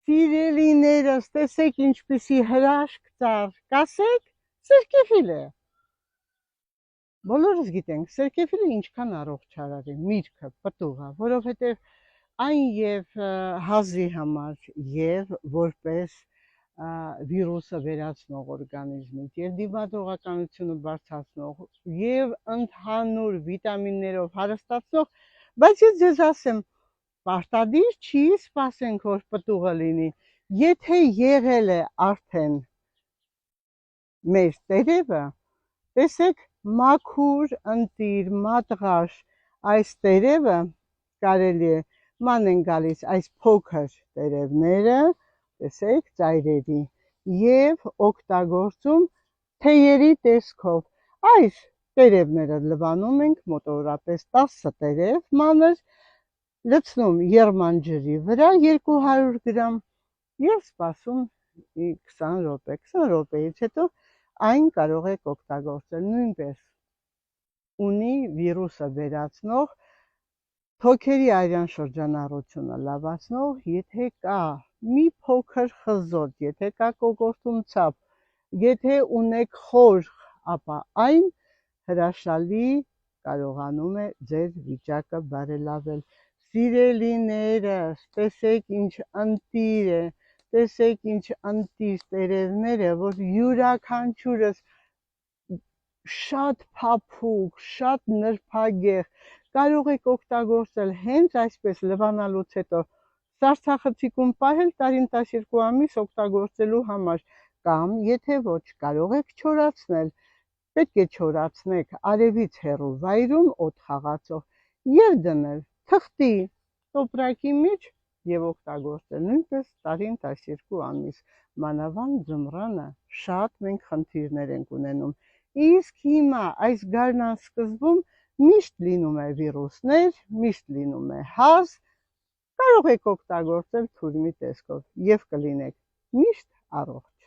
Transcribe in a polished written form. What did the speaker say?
Սիրելիներս, տեսեք ինչպիսի հրաշք ծառ, կասեք, սերկևիլ է։ Բոլորս գիտենք, սերկևիլը ինչքան առողջարար է, միրգը, պտուղը, որովհետև այն եւ հազի համար եւ որպես վիրուսը վերացնող օրգանիզմից եւ դիմադրողականությունը բարձրացնող եւ ընդհանուր վիտամիններով հարստացնող, բայց ես ձեզ ասեմ, պարտադիր չի սպասենք, որ պտուղը լինի, եթե եղել է արդեն մեր տերևը, տեսեք մաքուր, ընտիր, մատղաշ այս տերևը կարելի է ման են գալիս այս փոքր տերևները, տեսեք ծայրերի եւ օգտագործում թեյերի տեսքով։ Այս տերևները լվանում ենք մոտավորապես 10 տերև մանր, լցնում եղման ջրի վրա 200 գրամ եւ սպասում 20 րոպե։ 20 րոպեից հետո այն կարող եք օգտագործել, նույնպես ունի վիրուսը վերացնող, թոքերի արյան շրջանառությունը լավացնող, եթե կա մի փոքր խզոտ, եթե կա կոկորդում ցավ, եթե ունեք խոր, ապա այն հրաշալի կարողանում է ձեր վիճակը բարելավել։ Սիրելիներս, տեսեք ինչ ընտիր է, տեսեք ինչ ընտիր տերևներ է, որ յուրաքանչյուրս շատ փափուկ, շատ նրբագեղ, կարող եք օգտագործել հենց այսպես լվանալուց հետո սառցախցիկում պահել տարին 12 ամիս օգտագործելու համար, կամ եթե ոչ կարող եք չորացնել, պետք է չորացնեք արևից հեռու վայրում օդ խաղացող եւ դնել թղթի տոպրակի մեջ եւ օգտագործել նույնպես տարին 12 ամիս, մանավանդ ձմռանը շատ մենք խնդիրներ ենք ունենում, իսկ հիմա այս գարնան սկզբում միշտ լինում է վիրուսներ, միշտ լինում է հազ, կարող եք օգտագործել թուրմի տեսքով եւ կլինեք միշտ առողջ։